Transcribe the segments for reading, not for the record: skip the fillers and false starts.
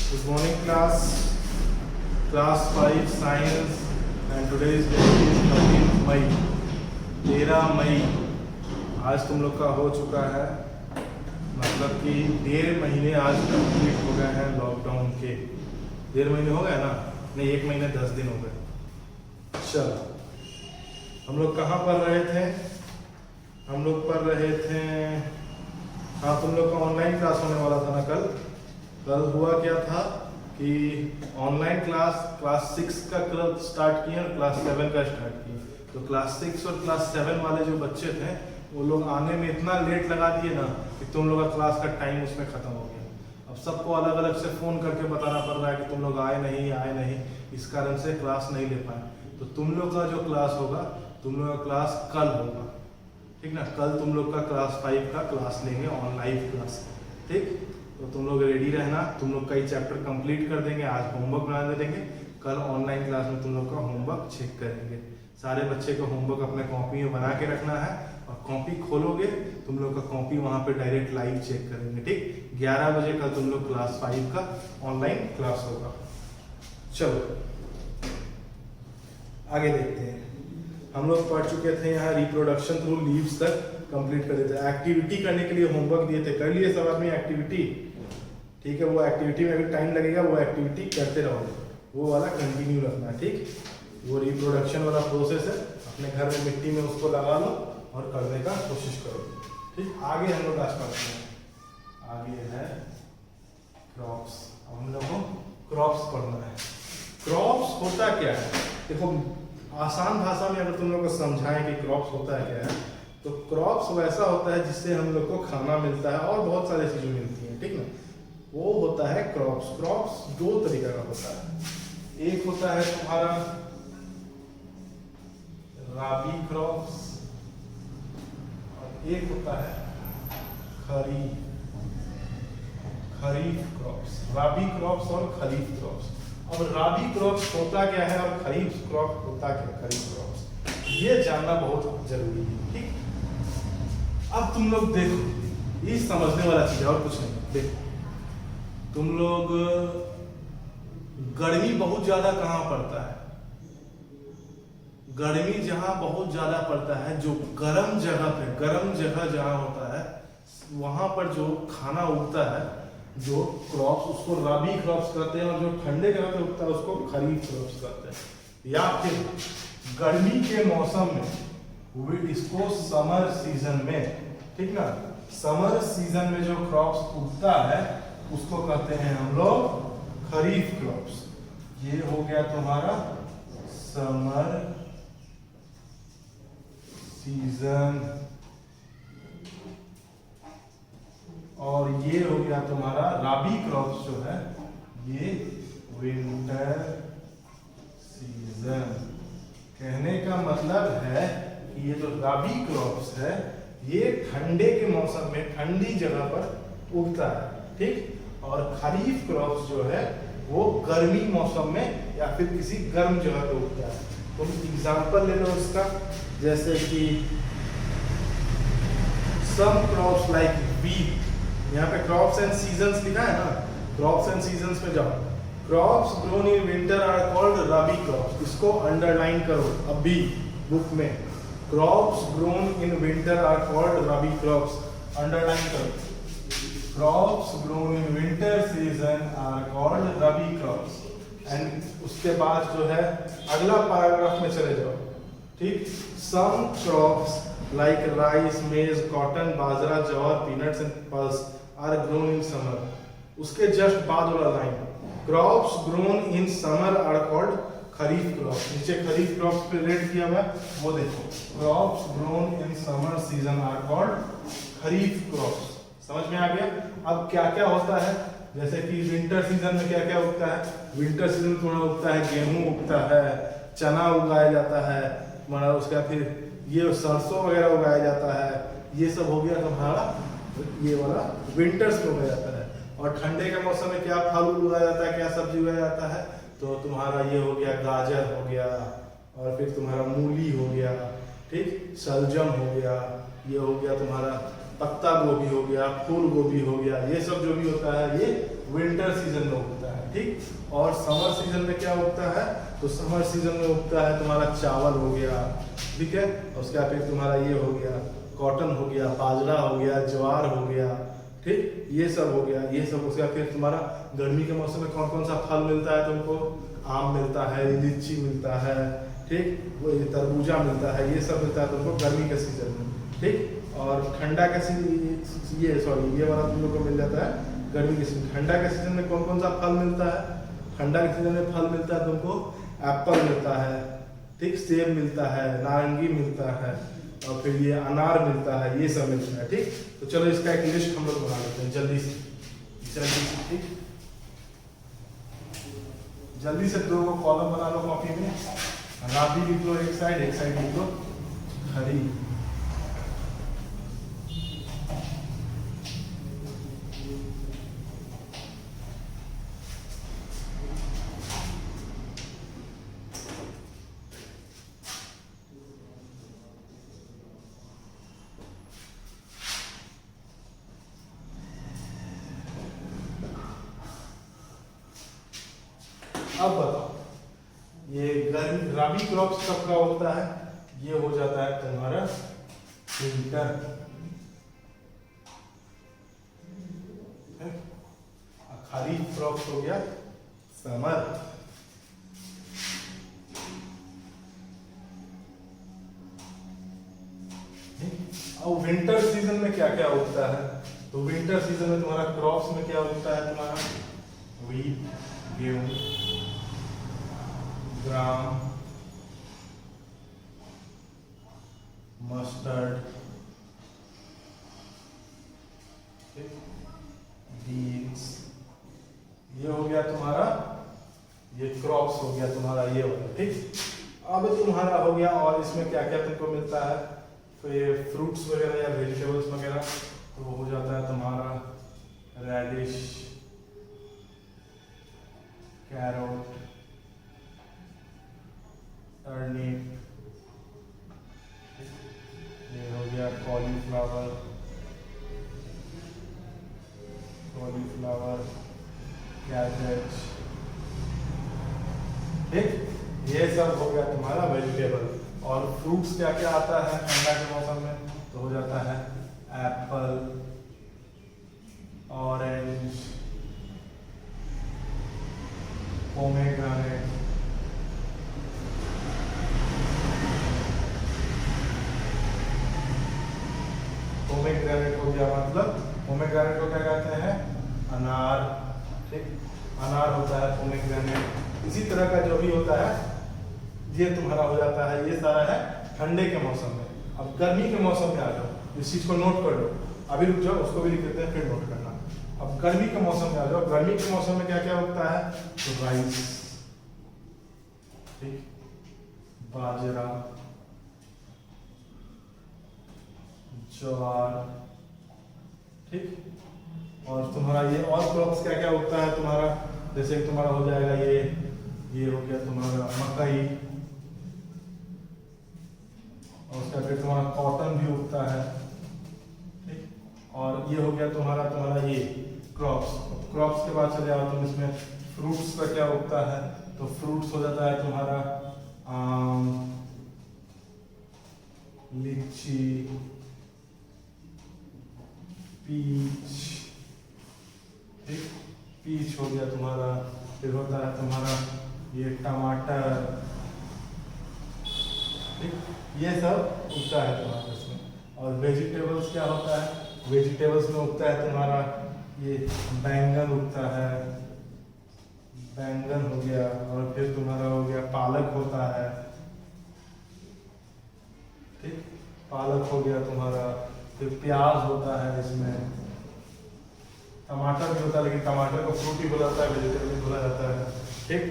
Good morning class 5 science, and today's date is 13 मई 13 मई। आज तुम लोग का हो चुका है, मतलब कि 1.5 महीने आज कंप्लीट हो गए हैं लॉकडाउन के। 1.5 महीने हो गए ना, नहीं 1 महीने 10 दिन हो गए। चलो, हम लोग कहाँ पढ़ रहे थे? हम लोग पढ़ रहे थे, हाँ, तुम लोग का ऑनलाइन क्लास होने वाला था ना कल हुआ क्या था कि ऑनलाइन क्लास 6 का स्टार्ट किए और क्लास 7 का स्टार्ट किए। तो क्लास 6 और क्लास 7 वाले जो बच्चे थे वो लोग आने में इतना लेट लगा दिए ना कि तुम लोग का क्लास का टाइम उसमें ख़त्म हो गया। अब सबको अलग अलग से फ़ोन करके बताना पड़ रहा है कि तुम लोग आए नहीं, इस कारण से क्लास नहीं ले पाए। तो तुम लोग का जो क्लास होगा, तुम लोग का क्लास कल होगा, ठीक ना। कल तुम लोग का क्लास 5 का क्लास लेंगे, ऑनलाइन क्लास, ठीक। तो तुम लोग रेडी रहना, तुम लोग का ये चैप्टर कंप्लीट कर देंगे। आज होमवर्क बनाने देंगे, कल ऑनलाइन क्लास में तुम लोग का होमवर्क चेक करेंगे। सारे बच्चे का होमवर्क अपने कॉपी में बना के रखना है, और कॉपी खोलोगे तुम लोग का कॉपी वहाँ पे डायरेक्ट लाइव चेक करेंगे, ठीक। 11 बजे कल तुम लोग क्लास 5 का ऑनलाइन क्लास होगा। चलो आगे देखते हैं। हम लोग पढ़ चुके थे यहाँ रिप्रोडक्शन थ्रू लीव्स तक कंप्लीट कर देते हैं। एक्टिविटी करने के लिए होमवर्क दिए थे, कर लिए सब आदमी एक्टिविटी, ठीक है। वो एक्टिविटी में भी टाइम लगेगा, वो एक्टिविटी करते रहोगे, वो वाला कंटिन्यू रखना है, ठीक। वो रिप्रोडक्शन वाला प्रोसेस है, अपने घर में मिट्टी में उसको लगा लो और करने का कोशिश करो, ठीक। आगे हम लोग आज पढ़ते हैं, आगे है क्रॉप्स। हम लोग को क्रॉप्स पढ़ना है। क्रॉप्स होता क्या है? देखो, आसान भाषा में अगर तुम लोग को समझाएं कि क्रॉप्स होता है क्या है, तो क्रॉप्स वैसा होता है जिससे हम लोग को खाना मिलता है और बहुत सारी चीजें मिलती हैं, ठीक ना। वो होता है क्रॉप्स। क्रॉप्स 2 तरीके का होता है। एक होता है तुम्हारा राबी क्रॉप्स और एक होता है खरीफ क्रॉप्स। राबी क्रॉप्स और खरीफ क्रॉप्स। अब राबी क्रॉप्स होता क्या है और खरीफ क्रॉप होता क्या? खरीफ क्रॉप्स, ये जानना बहुत जरूरी है, ठीक। अब तुम लोग देखो, ये समझने वाला चीज है और कुछ नहीं। देखो, तुम लोग, गर्मी बहुत ज्यादा कहाँ पड़ता है? गर्मी जहां बहुत ज्यादा पड़ता है, जो गर्म जगह पे, गर्म जगह जहां होता है, वहां पर जो खाना उगता है, जो क्रॉप्स, उसको राबी क्रॉप्स कहते हैं, और जो ठंडे जगह पे उगता है उसको खरीफ क्रॉप्स कहते हैं। या फिर गर्मी के मौसम में, इसको समर सीजन में, ठीक ना, समर सीजन में जो क्रॉप्स उगता है उसको कहते हैं हम लोग खरीफ क्रॉप्स। ये हो गया तुम्हारा समर सीजन, और ये हो गया तुम्हारा राबी क्रॉप्स जो है, ये विंटर सीजन। कहने का मतलब है कि ये जो राबी क्रॉप्स है, ये ठंडे के मौसम में ठंडी जगह पर उगता है, ठीक। और खरीफ क्रॉप्स जो है वो गर्मी मौसम में या फिर किसी गर्म जगह पे उगता है। तुम एग्जांपल ले लो इसका, जैसे कि सम क्रॉप्स लाइक व्हीट। यहाँ पे क्रॉप्स एंड सीजन्स लिखा है ना, क्रॉप्स एंड सीजन्स में जाओ। Crops grown in winter are called rabi crops. इसको अंडरलाइन करो अभी बुक में, crops grown in winter are called rabi crops, underline करो। Crops grown in winter season are called rabi crops. And उसके बाद जो है अगला पैराग्राफ में चले जाओ, ठीक। Some crops like rice, maize, cotton, bajra, jowar, peanuts and pulse are grown in summer. उसके जस्ट बाद वाला line, crops grown in summer are called kharif crops. नीचे खरीफ क्रॉप्स पे रेड किया हुआ है, वो देखो, crops grown in summer season are called kharif crops. समझ में आ गया? अब क्या क्या होता है, जैसे कि विंटर सीजन में क्या क्या उगता है? विंटर सीजन में थोड़ा उगता है, गेहूं उगता है, चना उगाया जाता है, मतलब उसका फिर ये सरसों वगैरह उगाया जाता है। ये सब हो गया तुम्हारा, ये वाला विंटर्स में उगाया जाता है। और ठंडे के मौसम में क्या फल उगाया जाता है, क्या सब्जी उगाया जाता है? तो तुम्हारा ये हो गया गाजर हो गया, और फिर तुम्हारा मूली हो गया, ठीक, शलजम हो गया, ये हो गया तुम्हारा पत्ता गोभी हो गया, फूल गोभी हो गया, ये सब जो भी होता है ये विंटर सीजन में उगता है, ठीक। और समर सीजन में क्या उगता है, तो समर सीजन में उगता है तुम्हारा चावल हो गया, ठीक है। उसके बाद फिर तुम्हारा ये हो गया कॉटन हो गया, बाजरा हो गया, ज्वार हो गया, ठीक, ये सब हो गया, ये सब। उसके बाद फिर तुम्हारा गर्मी के मौसम में कौन कौन सा फल मिलता है तुमको, आम मिलता है, लीची मिलता है, ठीक, वो ये तरबूजा मिलता है, ये सब मिलता है तुमको गर्मी के सीजन में, ठीक। और ठंडा के ये वाला तुम लोग को मिल जाता है गर्मी के सीजन। ठंडा के सीजन में कौन कौन सा फल मिलता है, ठंडा के सीजन में फल मिलता है तुमको, एप्पल मिलता है, ठीक, सेब मिलता है, नारंगी मिलता है, और फिर ये अनार मिलता है, ये सब मिलता है, ठीक। तो चलो इसका एक लिस्ट हम लोग बना लेते हैं जल्दी से, ठीक। जल्दी से 2 कॉलम बना लो कॉपी में, राबी लिख लो एक साइड लिख लो खरीफ। अब बताओ ये रबी क्रॉप्स कब का होता है, ये हो जाता है तुम्हारा विंटर, खरीफ क्रॉप्स हो गया समर, और विंटर सीजन में क्या क्या उगता है, तो विंटर सीजन में तुम्हारा क्रॉप्स में क्या उगता है तुम्हारा व्हीट, गेहूं, ग्राम, मस्टर्ड, बीन्स, ये हो गया तुम्हारा, ये क्रॉप्स हो गया तुम्हारा ये वाला, ठीक। अब तुम्हारा हो गया, और इसमें क्या क्या तुमको मिलता है, तो ये फ्रूट्स वगैरह या वेजिटेबल्स वगैरह, तो हो जाता है तुम्हारा रेडिश, कैरोट, टर्निप, ये हो गया कॉलीफ्लावर, कैबेज, ठीक, ये सब हो गया तुम्हारा वेजिटेबल। और फ्रूट्स क्या क्या आता है ठंडा के मौसम में, तो हो जाता है एप्पल, ऑरेंज, पोमेग्रेनेट, पोमेग्रेनेट हो गया, मतलब पोमेग्रेनेट को क्या कहते हैं, अनार, ठीक, अनार होता है पोमेग्रेनेट। इसी तरह का जो भी होता है ये तुम्हारा हो जाता है, ये सारा है ठंडे के मौसम में। अब गर्मी के मौसम में आ जाओ, इस चीज को नोट कर लो, अभी रुक जाओ, उसको भी लिख देते हैं फिर नोट करना। अब गर्मी के मौसम में आ जाओ, गर्मी के मौसम में क्या क्या उगता है, तो राइस, ठीक, बाजरा, ज्वार, ठीक। और तुम्हारा ये और क्रॉप्स क्या क्या उगता है तुम्हारा, जैसे तुम्हारा हो जाएगा ये हो गया तुम्हारा मकई, और उसका फिर तुम्हारा कॉटन भी उगता है, ठीक। और ये हो गया तुम्हारा ये क्रॉप्स के बाद चले आओ तुम इसमें फ्रूट्स का क्या उगता है, तो फ्रूट्स हो जाता है तुम्हारा आम, लीची, पीच, ठीक, पीच हो गया तुम्हारा। फिर होता है तुम्हारा ये टमाटर, ठीक, ये सब उगता है तुम्हारा इसमें। और वेजिटेबल्स क्या होता है, वेजिटेबल्स में उगता है तुम्हारा ये बैंगन उगता है, बैंगन हो गया, और फिर तुम्हारा हो गया पालक होता है, ठीक, पालक हो गया तुम्हारा। फिर प्याज होता है इसमें, टमाटर भी होता है, लेकिन टमाटर को फ्रूट ही बोला जाता है, वेजिटेबल भी बोला जाता है, ठीक।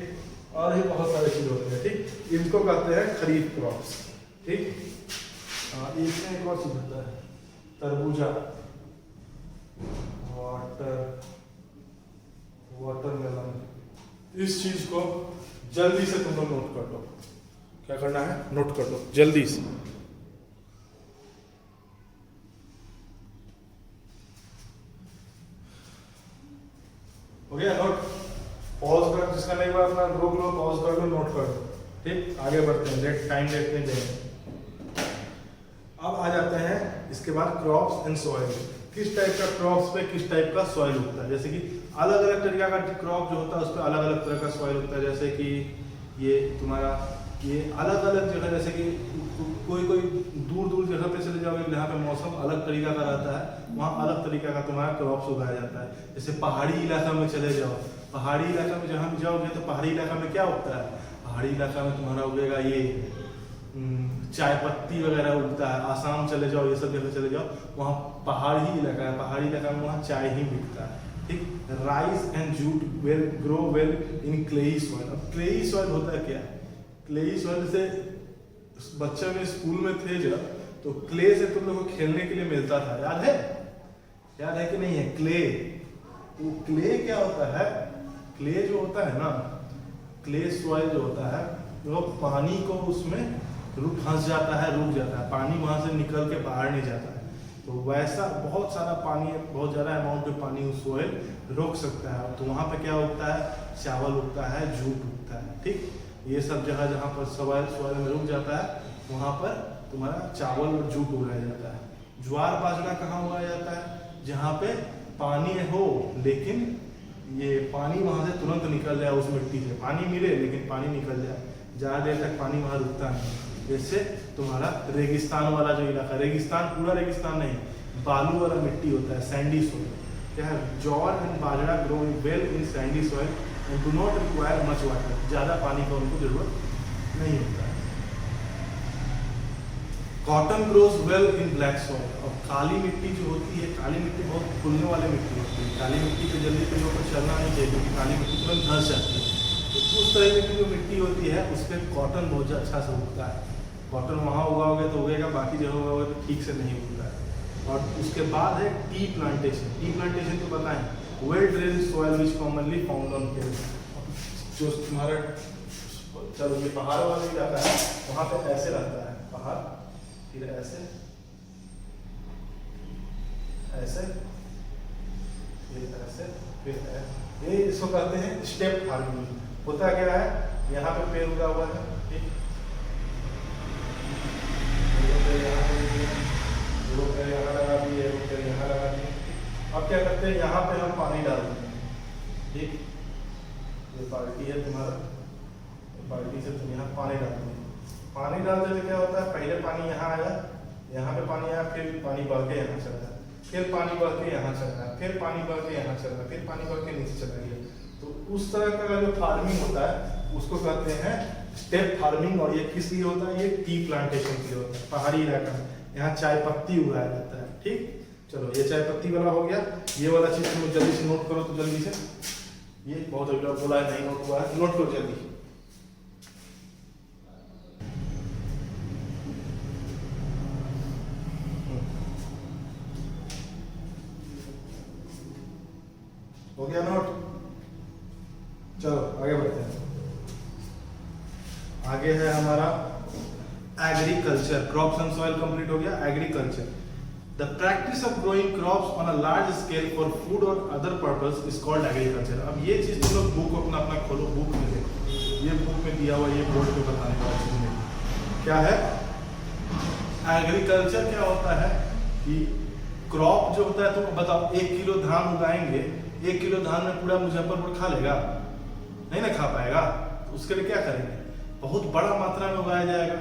और ये बहुत सारी चीज होती है, ठीक, इनको कहते हैं खरीफ क्रॉप्स, ठीक। इसमें एक और चीज होता है तरबूजा, वाटरमेलन। इस चीज को जल्दी से तुम लोग नोट कर लो, क्या करना है, नोट कर लो जल्दी से। हो गया नोट? पॉज कर, जिसका नहीं हुआ अपना रोक लो, पॉज कर लो, नोट कर लो। ठीक, आगे बढ़ते हैं, टाइम देखते हैं। अब आ जाते हैं इसके बाद क्रॉप्स एंड सॉइल। किस टाइप का क्रॉप्स पे किस टाइप का सॉइल होता है। जैसे कि अलग अलग तरीका का क्रॉप जो होता है उस पर अलग अलग तरह का सॉइल होता है। जैसे कि ये तुम्हारा ये अलग अलग जगह, जैसे कि कोई कोई दूर दूर जगह पे चले जाओगे जहाँ पे मौसम अलग तरीका का रहता है, वहाँ अलग तरीका का तुम्हारा क्रॉप्स उगाया जाता है। जैसे पहाड़ी इलाका में चले जाओ, पहाड़ी इलाका में जहाँ भी जाओगे तो पहाड़ी इलाका में क्या होता है, पहाड़ी इलाका में तुम्हारा उगेगा ये चाय पत्ती वगैरह उगता है। आसाम चले जाओ, ये सब जगह चले जाओ, वहाँ पहाड़ी इलाका है, पहाड़ी इलाका में वहाँ चाय ही बिकता है। ठीक, rice and jute well grow well in clayey soil. अब क्लेई सॉइल होता है क्या? क्लेई सॉइल से बच्चे में स्कूल में थे जब, तो क्ले से तुम लोग को खेलने के लिए मिलता था, याद है? याद है कि नहीं है? क्ले, वो क्ले क्या होता है? क्ले जो होता है ना, क्ले सॉइल जो होता है वो पानी को उसमें फंस जाता है, रुक जाता है, पानी वहां से निकल के बाहर नहीं जाता है। तो वैसा बहुत सारा पानी, बहुत ज़्यादा अमाउंट में पानी उस सॉइल रोक सकता है। तो वहाँ पे क्या उगता है? चावल उगता है, जूट उगता है। ठीक, ये सब जगह जहाँ पर सॉइल में रुक जाता है वहाँ पर तुम्हारा चावल और जूट उगाया जाता है। ज्वार बाजरा कहाँ उगाया जाता है? जहाँ पे पानी हो लेकिन ये पानी वहाँ से तुरंत निकल जाए, उस मिट्टी से पानी मिले लेकिन पानी निकल जाए, ज़्यादा देर तक पानी वहाँ रुकता नहीं। जैसे तुम्हारा रेगिस्तान वाला जो इलाका, रेगिस्तान पूरा रेगिस्तान नहीं, बालू वाला मिट्टी होता है, सैंडी सॉइल। क्या है? Jaw and bajra grow well in Sandy soil and do not require much water. ज़्यादा पानी का उनको जरूरत नहीं होता है। Cotton grows well in black soil. और काली मिट्टी जो होती है, काली मिट्टी बहुत फूलने वाली मिट्टी होती है। काली मिट्टी पे जल्दी पे ऊपर चलना नहीं चाहिए क्योंकि काली मिट्टी तुरंत धंस जाती है। तो उस तरह की जो मिट्टी होती है उस पर कॉटन बहुत अच्छा से उगता है। कॉटन वहाँ उगाओगे तो उगेगा, बाकी जगह उगाओगे तो ठीक से नहीं उगता है। और उसके बाद है टी प्लांटेशन। टी प्लांटेशन तो बताएं, well drain soil which commonly found on hills. जो तुम्हारा चलो ये पहाड़ वाला इलाका है, वहाँ पे ऐसे रहता है पहाड़, फिर ऐसे ऐसे फिर ऐसे फिर ऐसे। ये इसको कहते हैं स्टेप फार्मिंग। होता क्या है, यहाँ पे पेड़ उगा हुआ है, ठीक, यहाँ लगा दिए, यहाँ लगा दिए। अब क्या करते हैं, यहाँ पे हम पानी डालते हैं। ठीक, ये बाल्टी है तुम्हारा, बाल्टी से तुम यहाँ पानी डालते हैं। पानी डालते तो क्या होता है, पहले पानी यहाँ आया, यहाँ पे पानी आया, फिर पानी बढ़ के यहाँ चला, फिर पानी बढ़ के यहाँ चला, फिर पानी बढ़ के यहाँ चला, फिर पानी बढ़ के नीचे चला गया। तो उस तरह का जो फार्मिंग होता है उसको कहते हैं स्टेप फार्मिंग। और ये किस लिए होता है? ये टी प्लांटेशन के लिए होता है। पहाड़ी इलाका में यहाँ चाय पत्ती उगाया जाता है। ठीक, चलो ये चाय पत्ती वाला हो गया। ये वाला चीज तुम जल्दी से नोट करो, तो जल्दी से, ये बहुत अभी बोला है नहीं नोट हुआ है, नोट करो जल्दी। हो गया नोट? चलो आगे बढ़ते हैं। आगे है हमारा agriculture. Crops and soil complete हो गया। Agriculture, the practice of growing crops on a large scale for food और other purpose is called agriculture. अब ये चीज तुम लोग बुक अपना अपना खोलो, बुक में देखो, ये बुक में दिया हुआ, ये बोर्ड पे बताने वाला चीज नहीं क्या है। एग्रीकल्चर क्या होता है कि क्रॉप जो होता है, तुम बताओ 1 किलो धान उगाएंगे, 1 किलो धान में पूरा मुजफ्फरपुर खा लेगा? नहीं ना खा पाएगा। तो उसके लिए क्या करेंगे, बहुत बड़ा मात्रा में उगाया जाएगा।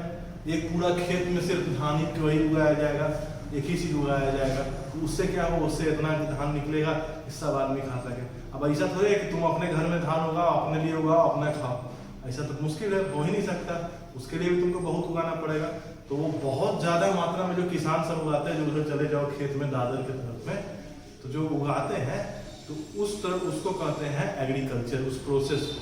एक पूरा खेत में सिर्फ धान ही वही उगाया जाएगा, एक ही चीज उगाया जाएगा। तो उससे क्या हो, उससे इतना धान निकलेगा कि सब आदमी खा सके। अब ऐसा थोड़ा है कि तुम अपने घर में धान उगाओ, अपने लिए उगाओ, अपना खाओ, ऐसा तो मुश्किल है, हो ही नहीं सकता। उसके लिए भी तुमको बहुत उगाना पड़ेगा। तो वो बहुत ज्यादा मात्रा में जो किसान सब उगाते हैं, जो उधर चले जाओ खेत में दादर की तरफ में, तो जो उगाते हैं तो उस तरह उसको कहते हैं एग्रीकल्चर, उस प्रोसेस को।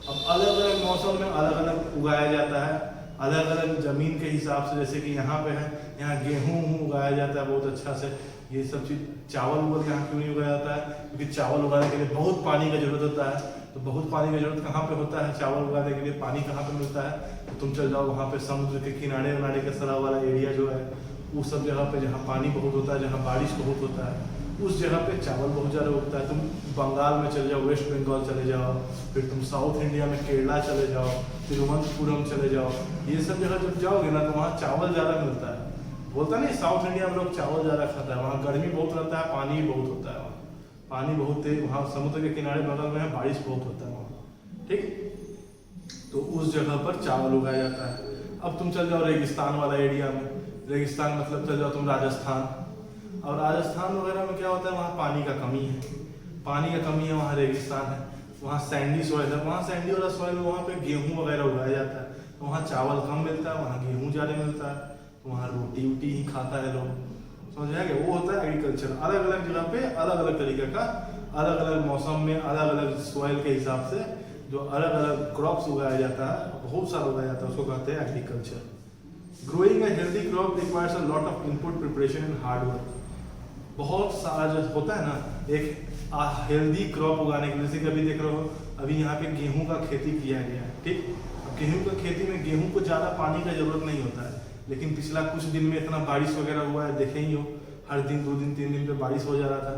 अब अलग अलग मौसम में अलग अलग उगाया जाता है, अलग अलग जमीन के हिसाब से। जैसे कि यहाँ पे है, यहाँ गेहूँ उगाया जाता है बहुत अच्छा से। ये सब चीज, चावल उगल यहाँ क्यों नहीं उगाया जाता है? क्योंकि चावल उगाने के लिए बहुत पानी की जरूरत होता है। तो बहुत पानी की जरूरत कहाँ पे होता है? चावल उगाने के लिए पानी कहाँ पे मिलता है? तो तुम चल जाओ वहाँ पे समुद्र के किनारे उनारे का सरा वाला एरिया जो है, वो सब जगह पे जहाँ पानी बहुत होता है, जहाँ बारिश बहुत होता है, उस जगह पे चावल बहुत ज़्यादा उगता है। तुम बंगाल में चले जाओ, वेस्ट बंगाल चले जाओ, फिर तुम साउथ इंडिया में केरला चले जाओ, तिरुवनंतपुरम चले जाओ, ये सब जगह जब जाओगे ना तो वहाँ चावल ज़्यादा मिलता है। बोलता नहीं साउथ इंडिया में लोग चावल ज़्यादा खाता है, वहाँ गर्मी बहुत रहता है, पानी भी बहुत होता है, वहाँ पानी बहुत तेज, वहाँ समुद्र के किनारे बगल में है, बारिश बहुत होता है वहाँ, ठीक। तो उस जगह पर चावल उगाया जाता है। अब तुम चल जाओ रेगिस्तान वाला एरिया में, रेगिस्तान मतलब चल जाओ तुम राजस्थान, और राजस्थान वगैरह में क्या होता है, वहाँ पानी का कमी है, पानी का कमी है, वहाँ रेगिस्तान है, वहाँ सैंडी सॉइल है, वहाँ सैंडी वाला सॉइल में वहाँ पे गेहूँ वगैरह उगाया जाता है, तो वहाँ चावल कम मिलता है, वहाँ गेहूँ ज़्यादा मिलता है, तो वहाँ रोटी वोटी ही खाता है लोग, समझ आएगा। वो होता है एग्रीकल्चर। अलग अलग जगह पे अलग अलग तरीके का, अलग अलग मौसम में अलग अलग सॉइल के हिसाब से जो अलग अलग क्रॉप्स उगाया जाता है, बहुत सारा उगाया जाता है, उसको कहते हैं agriculture. Growing a healthy crop requires a lot of input preparation and hard work. बहुत सारा जो होता है ना, एक हेल्दी क्रॉप उगाने के लिए, जैसे कि अभी देख रहे हो, अभी यहाँ पे गेहूं का खेती किया गया है, ठीक। अब गेहूं का खेती में गेहूं को ज़्यादा पानी का जरूरत नहीं होता है, लेकिन पिछला कुछ दिन में इतना बारिश वगैरह हुआ है, देखे ही हो, हर दिन 2 दिन 3 दिन पे बारिश हो जा रहा था।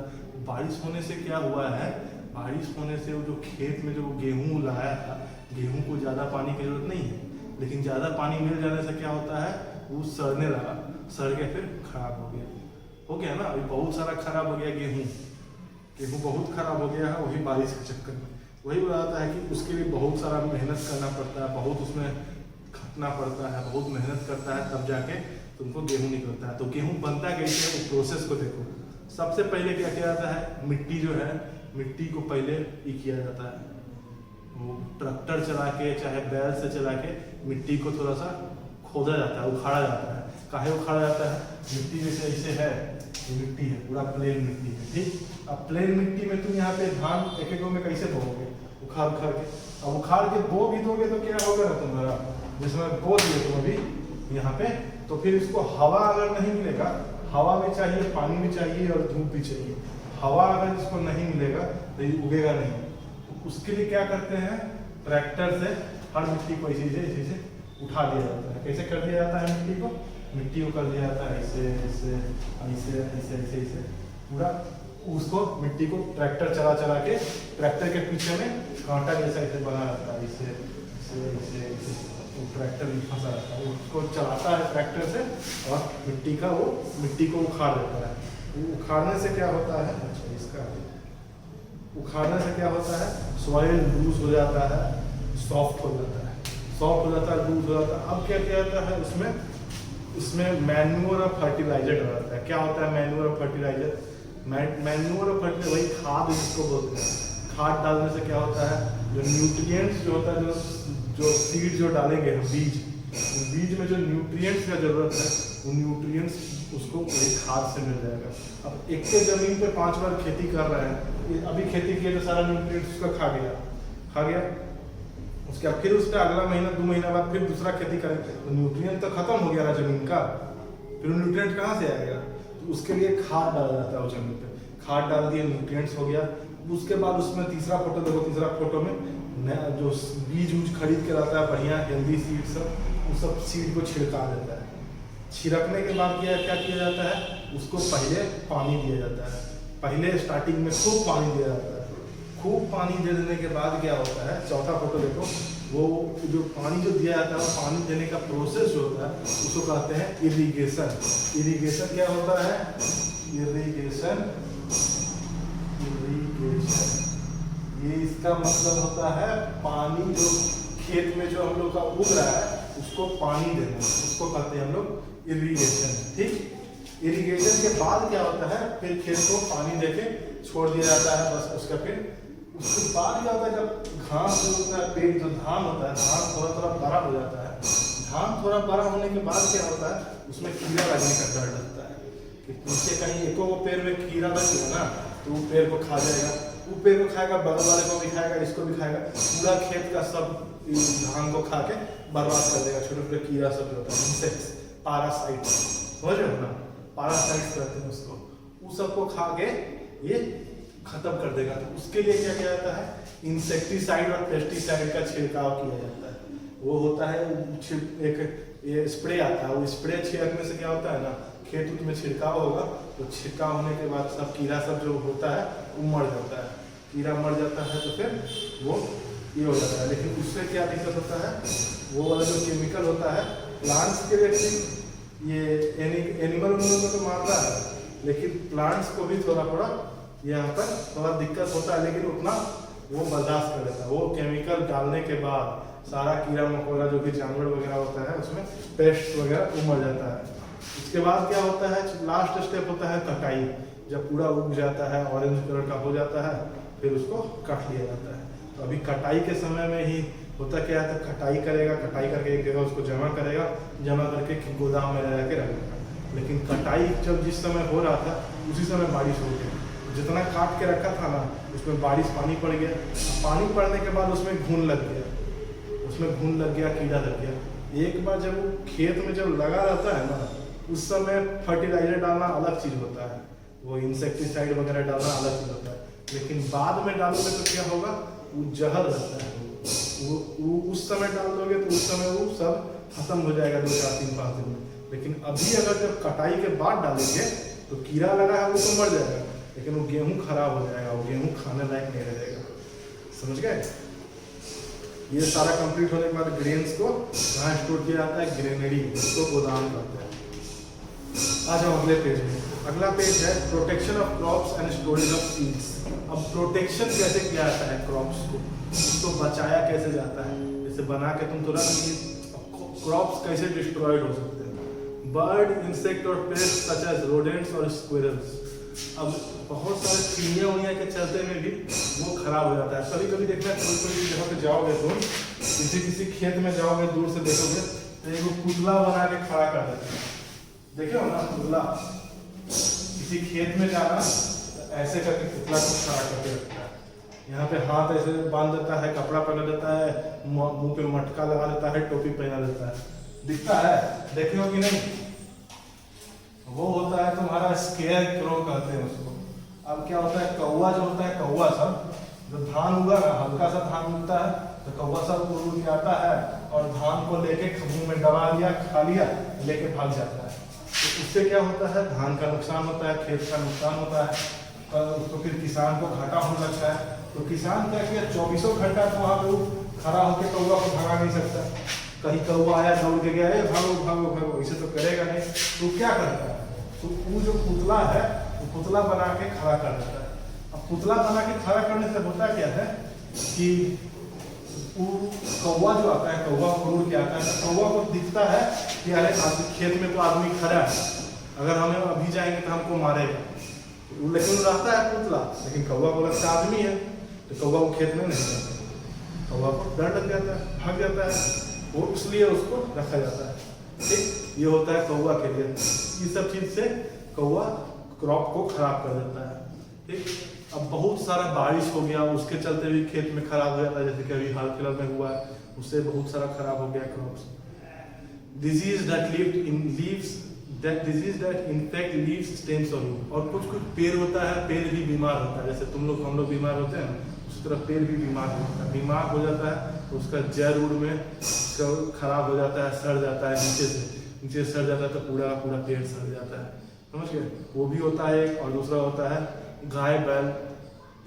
बारिश होने से क्या हुआ है, बारिश होने से वो जो खेत में जो गेहूँ लाया था, गेहूँ को ज़्यादा पानी की जरूरत नहीं है, लेकिन ज़्यादा पानी मिल जाने से क्या होता है, वो सड़ने लगा, सड़ के फिर खराब हो गया ना। अभी बहुत सारा खराब हो गया गेहूँ, गेहूँ बहुत खराब हो गया है, वही बारिश के चक्कर में। वही बताता है कि उसके लिए बहुत सारा मेहनत करना पड़ता है, बहुत उसमें खटना पड़ता है, बहुत मेहनत करता है, तब जाके तुमको गेहूँ निकलता है। तो गेहूँ बनता कैसे है, उस प्रोसेस को देखो। सबसे पहले क्या किया जाता है, मिट्टी जो है, मिट्टी को पहले ये किया जाता है, वो ट्रैक्टर चला के चाहे बैल से चला के मिट्टी को थोड़ा सा खोदा जाता है, उखाड़ा जाता है। काहे उखाड़ा जाता है, मिट्टी जैसे ऐसे है, ये मिट्टी है, पूरा प्लेन मिट्टी है, ठीक। अब प्लेन मिट्टी में तुम यहाँ पे धान एक एक में कैसे बोओगे, उखाड़ उखाड़ के। अब उखाड़ के बो भी दोगे तो क्या होगा ना तुम्हारा, जिसमें बो दिए तुम अभी यहाँ पे, तो फिर इसको हवा अगर नहीं मिलेगा, हवा भी चाहिए, पानी भी चाहिए और धूप भी चाहिए। हवा अगर इसको नहीं मिलेगा तो ये उगेगा नहीं। तो उसके लिए क्या करते हैं, ट्रैक्टर से हर मिट्टी को ऐसे उठा दिया जाता है। कैसे कर दिया जाता है मिट्टी को कर दिया जाता है ऐसे ऐसे ऐसे ऐसे ऐसे ऐसे पूरा, उसको मिट्टी को ट्रैक्टर चला चला के, ट्रैक्टर के पीछे में कांटा जैसा ऐसे बना रहता है, ऐसे ऐसे ऐसे ऐसे, तो ट्रैक्टर में फंसा रहता है, उसको चलाता है ट्रैक्टर से, और मिट्टी को उखाड़ देता है। उखाड़ने से क्या होता है, अच्छा इसका उखाड़ने से क्या होता है, सॉइल लूज हो जाता है, सॉफ्ट हो जाता है, लूज हो जाता है। अब क्या किया जाता है, उसमें मैन्योर और फर्टिलाइजर डालता है। क्या होता है मैन्योर और फर्टिलाइजर, मैन्योर और फर्टिलाइजर वही खाद जिसको बोलते हैं। खाद डालने से क्या होता है, जो न्यूट्रिएंट्स जो होता है, जो सीड जो डालेंगे हम, बीज में जो न्यूट्रिएंट्स का जरूरत है, वो न्यूट्रिएंट्स उसको वही खाद से मिल जाएगा। अब एक के जमीन पे 5 बार खेती कर रहे हैं, अभी खेती किए तो सारा न्यूट्रिएंट्स उसका खा गया, उसके बाद फिर उसका अगला महीना 2 महीना बाद फिर दूसरा खेती करें, तो न्यूट्रिएंट तो खत्म हो गया ना जमीन का, फिर न्यूट्रिएंट कहाँ से आएगा। तो उसके लिए खाद डाला जाता है, वो जमीन पे खाद डाल दिया, न्यूट्रिएंट्स हो गया। उसके बाद उसमें तीसरा फोटो देखो, तीसरा फोटो में जो बीज खरीद के लाता है बढ़िया हेल्दी सीड सब, उस सब सीड को छिड़का देता है। छिड़कने के बाद क्या किया जाता है, उसको पहले पानी दिया जाता है, पहले स्टार्टिंग में खूब पानी दिया जाता है। खूब पानी दे देने के बाद क्या होता है, चौथा फोटो देखो, वो जो पानी जो दिया जाता है, वो पानी देने का प्रोसेस जो होता है उसको कहते हैं इरिगेशन। इरिगेशन क्या होता है, इरिगेशन ये इसका मतलब होता है पानी जो खेत में जो हम लोग का उग रहा है उसको पानी देना, उसको कहते हैं हम लोग इरिगेशन, ठीक। इरिगेशन के बाद क्या होता है, फिर खेत को पानी देके छोड़ दिया जाता है, बस उसका फिर उसके बाद क्या होता है, जब घास जो होता है, पेड़ जो धान होता है, धान थोड़ा थोड़ा बड़ा हो जाता है। धान थोड़ा बड़ा होने के बाद क्या होता है, उसमें कीड़ा लगने का डर लगता है कि पीछे कहीं एको पेड़ में कीड़ा लग गया ना तो वो पेड़ को खा जाएगा, वो पेड़ को खाएगा, बगल वाले को भी खाएगा, इसको भी खाएगा, पूरा खेत का सब धान को खा के बर्बाद कर देगा। छोटे छोटे कीड़ा सब होता है, इंसेक्ट्स, पैरासाइट, समझ रहे हो ना, पैरासाइट्स कहते हैं उसको, उस सबको खा के ये खत्म कर देगा। तो उसके लिए क्या किया जाता है, इंसेक्टिसाइड और पेस्टिसाइड का छिड़काव किया जाता है। वो होता है एक ये स्प्रे आता है, वो स्प्रे छिड़कने से क्या होता है ना, खेत में छिड़काव होगा तो छिड़काव होने के बाद सब कीड़ा सब जो होता है वो मर जाता है। कीड़ा मर जाता है तो फिर वो ये हो जाता है। लेकिन उससे क्या दिक्कत होता है, वो वाला जो केमिकल होता है प्लांट्स के लिए ठीक, ये एनिमल में तो मारता है, लेकिन प्लांट्स को भी थोड़ा थोड़ा यहाँ पर थोड़ा दिक्कत होता है, लेकिन उतना वो बर्दाश्त कर लेता है। वो केमिकल डालने के बाद सारा कीड़ा मकोड़ा जो भी जानवर वगैरह होता है उसमें पेस्ट वगैरह उमड़ जाता है। उसके बाद क्या होता है, लास्ट स्टेप होता है कटाई। जब पूरा उग जाता है, ऑरेंज कलर का हो जाता है, फिर उसको काट लिया जाता है। तो अभी कटाई के समय में ही होता क्या है, तो कटाई करेगा, कटाई करके एक जगह उसको जमा करेगा, जमा करके गोदाम में रह के रखेगा। लेकिन कटाई जब जिस समय हो रहा था उसी समय बारिश हो गई, जितना काट के रखा था ना उसमें बारिश पानी पड़ गया। पानी पड़ने के बाद उसमें घुन लग गया, कीड़ा लग गया। एक बार जब वो खेत में जब लगा रहता है ना, उस समय फर्टिलाइजर डालना अलग चीज होता है, वो इंसेक्टिसाइड वगैरह डालना अलग चीज होता है। लेकिन बाद में डालोगे तो क्या होगा, वो जहर रहता है। वो उस समय डाल दोगे तो उस समय वो सब खत्म हो जाएगा 2 4 3 5 दिन में। लेकिन अभी अगर जब कटाई के बाद डालेंगे तो कीड़ा लगा है वो तो मर जाएगा, लेकिन वो गेहूं खराब हो जाएगा, वो गेहूं खाने लायक नहीं रहेगा। समझ गए? ये सारा कंप्लीट होने के बाद ग्रेन्स को कहाँ स्टोर किया जाता है, ग्रेनरी, उसको गोदाम कहते हैं। आ जाओ अगले पेज में। अगला पेज है protection of crops and storage of seeds. अब प्रोटेक्शन कैसे किया जाता है क्रॉप्स को, उसको बचाया कैसे जाता है। जैसे बना के तुम तुरंत क्रॉप्स कैसे डिस्ट्रॉयड हो सकते हैं, बर्ड, इंसेक्ट और पेस्ट सच एज रोडेंट्स और स्क्विरल्स। अब बहुत सारे चिड़िया उड़िया के चलते में भी वो खराब हो जाता है। कभी कभी देखना, कोई जगह पे जाओगे तुम, किसी खेत में जाओगे, दूर से देखोगे तो एक पुतला बना के खड़ा कर देते हैं। देखो ना पुतला, किसी खेत में जाना तो ऐसे करके पुतला को खड़ा करके रखता है। यहाँ पे हाथ ऐसे बांध देता है, कपड़ा पहना देता है, मुंह पे मटका लगा देता है, टोपी पहना देता है। दिखता है, देखे हो कि नहीं? वो होता है तुम्हारा स्केयर क्रो कहते हैं उसको। अब क्या होता है, कौवा जो होता है, कौवा सब जब धान उगा, हल्का सा धान उगता है तो कौवा सब उड़ के आता है और धान को लेके मुंह में दबा लिया, खा लिया, लेके भाग जाता है। तो उससे क्या होता है, धान का नुकसान होता है, खेत का नुकसान होता है, उसको फिर किसान को घाटा होने लगता है। तो किसान क्या किया, 24 घंटा तो वहाँ पे खड़ा होकर कौवा को भगा नहीं सकता। कहीं कौवा आया दौड़ के गया, भागो भागो भागो, इसे तो करेगा नहीं। तो क्या करता है, तो वो जो पुतला है वो पुतला बना के खड़ा कर देता है। अब पुतला बना के खड़ा करने से होता क्या है कि कौवा जो आता है, कौवा उड़ के आता है, कौवा को दिखता है कि अरे खेत में तो आदमी खड़ा है, अगर हम अभी जाएंगे तो हमको मारेगा। लेकिन रहता है पुतला, लेकिन कौवा को लगता आदमी है, तो कौवा को खेत में नहीं जाता, कौवा को डर लग जाता है, भाग जाता है, वो इसलिए उसको रखा जाता है। ठीक, ये होता है कौवा के लिए। इस सब चीज से कौवा क्रॉप को खराब कर देता है। ठीक, अब बहुत सारा बारिश हो गया, उसके चलते भी खेत में खराब हो जाता है, जैसे कि अभी हाल फिलहाल में हुआ है, उससे बहुत सारा खराब हो गया crops. Disease that infect leaves, stems और रूट। और कुछ पेड़ होता है, पेड़ भी बीमार होता है, जैसे हम लोग बीमार होते हैं, उसी तरह पेड़ भी बीमार होता है। बीमार हो जाता है तो उसका जड़ उड़ में खराब हो जाता है, सड़ जाता है, नीचे सड़ जाता है, तो पूरा का पूरा पेड़ सड़ जाता है। समझ गए? वो भी होता है एक। और दूसरा होता है गाय बैल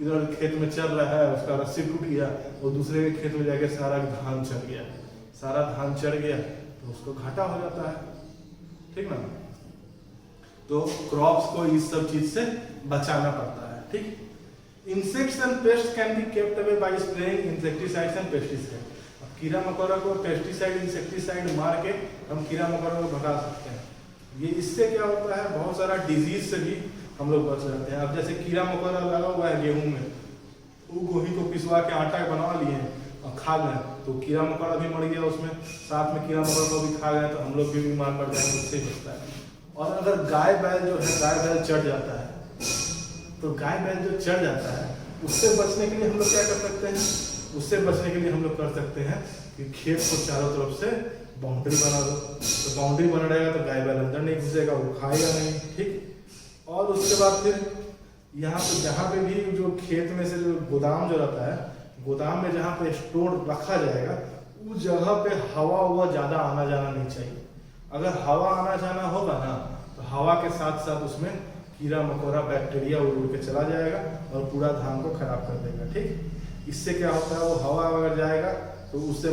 इधर खेत में चल रहा है, उसका रस्सी टूट गया और दूसरे के खेत में जाके सारा धान चढ़ गया, तो उसको घाटा हो जाता है। ठीक ना? तो क्रॉप्स को इस सब चीज से बचाना पड़ता है। ठीक, insects and paste can be kept away by spraying insecticides and pesticide. अब कीड़ा मकोड़ा को पेस्टिसाइड इंसेक्टिसाइड मार के हम कीड़ा मकोड़ा को भगा सकते हैं। ये इससे क्या होता है, बहुत सारा डिजीज से भी हम लोग बच जाते हैं। अब जैसे कीड़ा मकोड़ा लगा हुआ है गेहूं में, वो गोभी को पिसवा के आटा बना लिए और खा गए, तो कीड़ा मकोड़ा भी मर गया उसमें, साथ में कीड़ा मकोड़ा को भी खा गए, तो हम लोग भी बीमार पड़ जाएंगे, उससे बचता है। और अगर गाय बैल जो है, गाय बैल चढ़ जाता है, तो गाय बैल जो चढ़ जाता है, उससे बचने के लिए हम लोग क्या कर सकते हैं, उससे बचने के लिए हम लोग कर सकते हैं कि खेत को चारों तरफ से बाउंड्री बना दो। तो बाउंड्री बना रहेगा तो गाय बैल अंदर नहीं घुसेगा, वो खाएगा नहीं। ठीक, और उसके बाद फिर यहाँ पे जहाँ पे भी जो खेत में से जो गोदाम जो रहता है, गोदाम में जहाँ पे स्टोर रखा जाएगा, उस जगह पे हवा ज़्यादा आना जाना नहीं चाहिए। अगर हवा आना जाना होगा ना, तो तो हवा के साथ साथ उसमें कीड़ा मकोड़ा बैक्टीरिया उड़ के चला जाएगा और पूरा धान को खराब कर देगा। ठीक, इससे क्या होता है, वो हवा अगर जाएगा तो उससे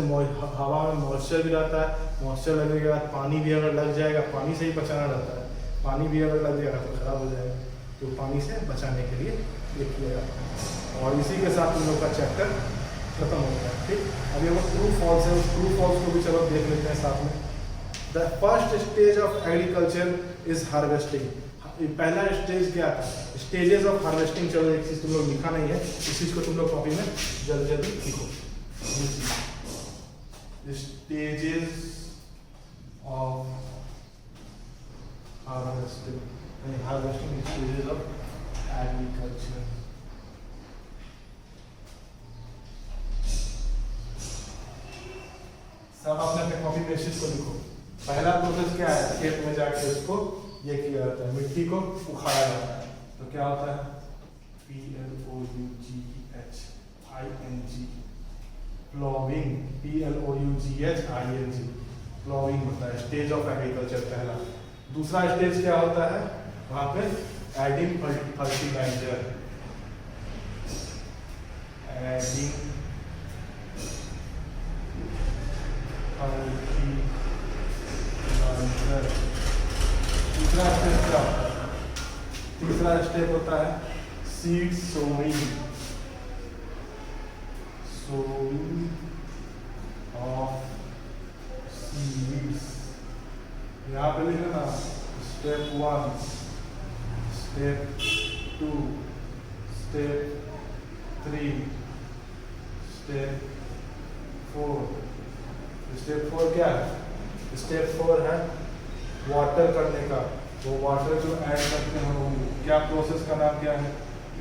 हवा में मॉइस्चर भी रहता है, मॉइस्चर लगने के बाद पानी भी अगर लग जाएगा, पानी से ही बचाना रहता है, पानी भी अगर लग जाएगा तो खराब हो जाएगा। तो पानी से बचाने के लिए ये किया जाता है। और इसी के साथ हम लोग का चैप्टर खत्म होता है। ठीक, अब ये वो ट्रू फॉल्स है, उस ट्रू फॉल्स को भी चलो देख लेते हैं साथ में। The first stage of agriculture is harvesting. पहला स्टेज क्या था, स्टेजेस ऑफ हार्वेस्टिंग। चलो एक चीज तुम लोग लिखा नहीं है, इस चीज को तुम लोग कॉपी में जल्दी जल्दी लिखो। Stages of harvesting, harvesting stages of agriculture. सब आपने अपने कॉपी में इस चीज को लिखो। पहला प्रोसेस क्या है, खेत में जाके उसको ये किया जाता है, मिट्टी को उखाड़ा जाता है। तो क्या होता है, PLOUGHING, प्लॉविंग, PLOUGHING, प्लॉविंग होता है स्टेज ऑफ एग्रीकल्चर पहला। दूसरा स्टेज क्या होता है, वहां पे एडिंग फर्टिलाइजर, एडिंग फर्टिलाइजर। तीसरा स्टेप क्या होता है, तीसरा स्टेप होता है seed sowing, sowing of seeds. यहाँ पे लिखना ना, step 1, step 2, step 3, step 4। Step 4 क्या है, स्टेप 4 है वाटर करने का। वो वाटर जो ऐड करते हैं वो क्या, प्रोसेस का नाम क्या है,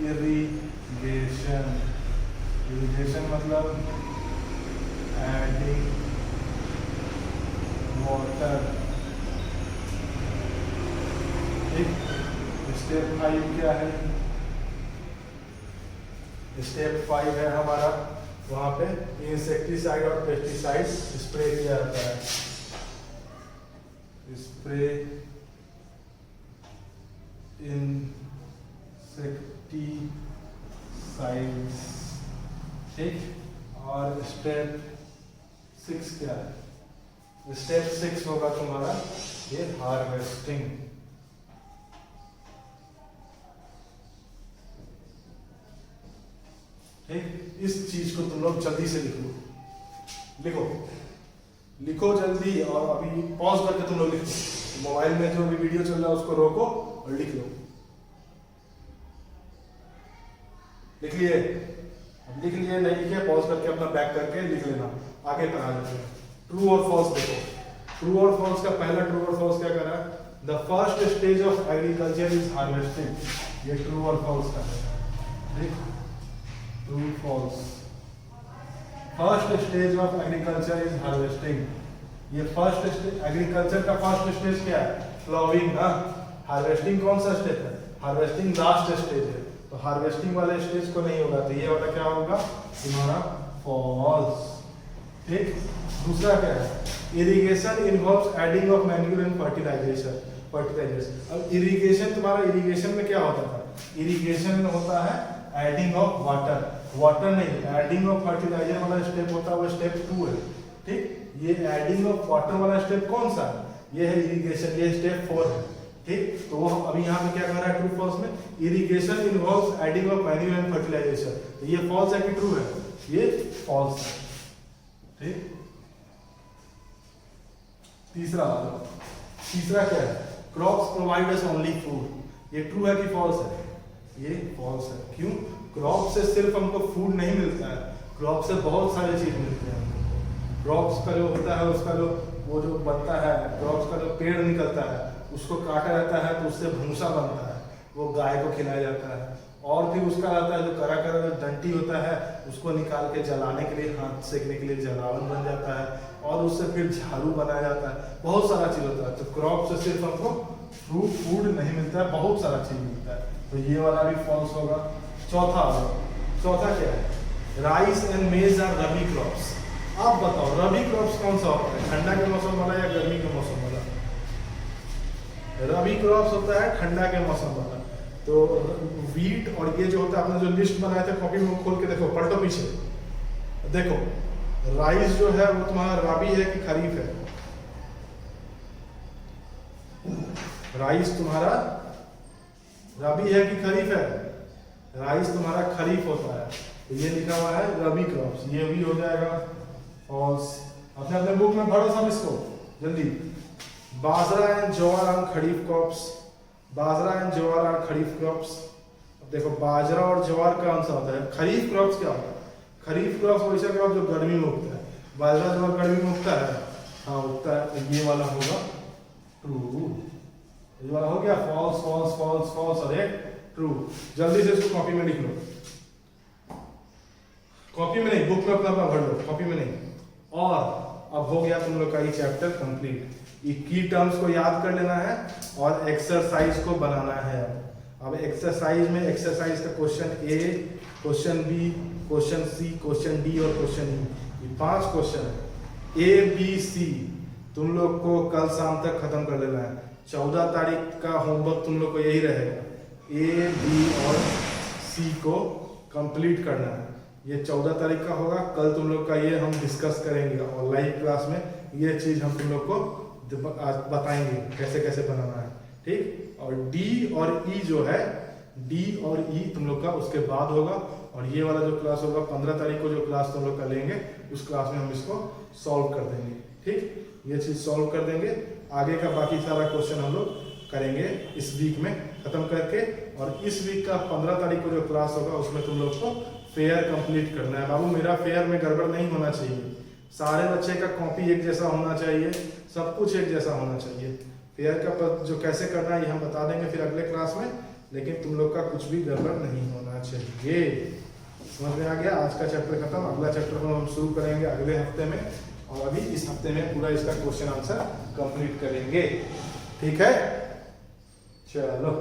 इरिगेशन। इरिगेशन मतलब एडिंग वाटर। ठीक, स्टेप 5 क्या है, स्टेप 5 है हमारा, वहां पे इंसेक्टिसाइड और पेस्टिसाइड स्प्रे किया जाता है। Spray insecticides. ठीक, और स्टेप 6 क्या है, स्टेप 6 होगा तुम्हारा ये हार्वेस्टिंग। ठीक, इस चीज को तुम लोग जल्दी से लिख लो, लिखो लिखो जल्दी। और अभी पॉज करके तुम लोग लिखो, मोबाइल में जो भी वीडियो चल रहा है उसको रोको और लिख लो। लिख लिए, लिख लिए नहीं लिखे, पॉज करके अपना बैक करके लिख लेना, आगे पढ़ा लेते हैं। ट्रू और फॉल्स देखो, ट्रू और फॉल्स का पहला ट्रू और फॉल्स क्या कर रहा है, the first stage of agriculture is harvesting. ये ट्रू और फॉल्स का है। ठीक, true false. First stage of agriculture is harvesting. ये फर्स्ट एग्रीकल्चर का फर्स्ट स्टेज क्या है, प्लॉविंग ना। हार्वेस्टिंग कौन सा स्टेज है, हार्वेस्टिंग लास्ट स्टेज है, तो हार्वेस्टिंग वाले स्टेज को नहीं होगा, तो ये वाला क्या होगा तुम्हारा फॉल्स। ठीक, दूसरा क्या है, irrigation involves adding of manure and fertilisers. अब इरिगेशन, तुम्हारा इरिगेशन में क्या होता था, इरिगेशन में होता है एडिंग ऑफ वाटर, वाटर नहीं, एडिंग ऑफ फर्टिलाइजर वाला स्टेप होता है, वो स्टेप 2 है। ठीक, ये एडिंग ऑफ वाटर वाला स्टेप कौन सा है, ये है इरिगेशन, ये स्टेप 4 है। ठीक, तो वो अभी यहाँ पे क्या कर रहा है ट्रू फॉल्स में, irrigation involves adding of manure and fertilisation. ये फॉल्स है कि ट्रू है, ये फॉल्स है। ठीक, तीसरा क्या है, crops provide us only food. ये ट्रू है कि फॉल्स है, ये फॉल्स है। क्यों, क्रॉप से सिर्फ हमको फूड नहीं मिलता है, क्रॉप से बहुत सारे चीज मिलते हैं। क्रॉप्स का जो होता है उसका जो वो जो बनता है, क्रॉप्स का जो पेड़ निकलता है उसको काटा जाता है तो उससे भूसा बनता है, वो गाय को खिलाया जाता है। और फिर उसका आता है जो करा करा जो डंटी होता है उसको निकाल के जलाने के लिए, हाथ सेकने के लिए जलावन बन जाता है, और उससे फिर झाड़ू बनाया जाता है, बहुत सारा चीज होता है। तो क्रॉप से सिर्फ हमको फूड नहीं मिलता है, बहुत सारा चीज मिलता है, तो ये वाला भी फॉल्स होगा। चौथा क्या है, rice and maize are rabi crops. आप बताओ रबी क्रॉप्स कौन सा होता है, ठंडा के मौसम वाला या गर्मी के मौसम वाला, रबी क्रॉप्स होता है ठंडा के मौसम वाला। तो वीट और ये जो होता है, आपने जो लिस्ट बनाया था कॉपी में खोल के देखो, पलटो पीछे देखो, राइस जो है वो तुम्हारा रबी है कि खरीफ है? राइस तुम्हारा रबी है कि खरीफ है? राइस तुम्हारा खरीफ होता है, तो ये लिखा हुआ है रबी क्रॉप्स, ये भी हो जाएगा फॉल्स। अपने अपने बुक में भरो सब इसको जल्दी। Bajra and jowar are kharif crops, bajra and jowar are kharif crops. देखो बाजरा और ज्वार कौन सा होता है? खरीफ क्रॉप्स क्या होता है? खरीफ क्रॉप्स वैसा क्रॉप जो गर्मी में उगता है। बाजरा ज्वार गर्मी में उगता है, हाँ उगता है, तो ये वाला होगा ट्रू। ये वाला हो गया फॉल्स फॉल्स फॉल्स फॉल्स और एक ट्रू। जल्दी से इसको कॉपी में लिख लो, कॉपी में नहीं, बुक में अपना भर लो, कॉपी में नहीं। और अब हो गया तुम लोग का ये चैप्टर कंप्लीट। ये की टर्म्स को याद कर लेना है और एक्सरसाइज को बनाना है। अब एक्सरसाइज में एक्सरसाइज का क्वेश्चन ए, क्वेश्चन बी, क्वेश्चन सी, क्वेश्चन डी और क्वेश्चन ई, ये 5 क्वेश्चन है। ए बी सी तुम लोग को कल शाम तक खत्म कर लेना है। 14 तारीख का होमवर्क तुम लोग को यही रहेगा, ए बी और सी को कंप्लीट करना है। ये 14 तारीख का होगा। कल तुम लोग का ये हम डिस्कस करेंगे और लाइव क्लास में ये चीज हम तुम लोग को बताएंगे कैसे कैसे बनाना है, ठीक। और डी और ई जो है, डी और ई तुम लोग का उसके बाद होगा। और ये वाला जो क्लास होगा 15 तारीख को जो क्लास तुम लोग का लेंगे, उस क्लास में हम इसको सॉल्व कर देंगे, ठीक। ये चीज सॉल्व कर देंगे। आगे का बाकी सारा क्वेश्चन हम लोग करेंगे इस वीक में खत्म करके। और इस वीक का 15 तारीख को जो क्लास होगा उसमें तुम लोग को फेयर कंप्लीट करना है। बाबू मेरा फेयर में गड़बड़ नहीं होना चाहिए, सारे बच्चे का कॉपी एक जैसा होना चाहिए, सब कुछ एक जैसा होना चाहिए। फेयर का जो कैसे करना है ये हम बता देंगे फिर अगले क्लास में, लेकिन तुम लोग का कुछ भी गड़बड़ नहीं होना चाहिए। समझ में आ गया? आज का चैप्टर खत्म, अगला चैप्टर हम शुरू करेंगे अगले हफ्ते में, और अभी इस हफ्ते में पूरा इसका क्वेश्चन आंसर कंप्लीट करेंगे, ठीक है। चलो।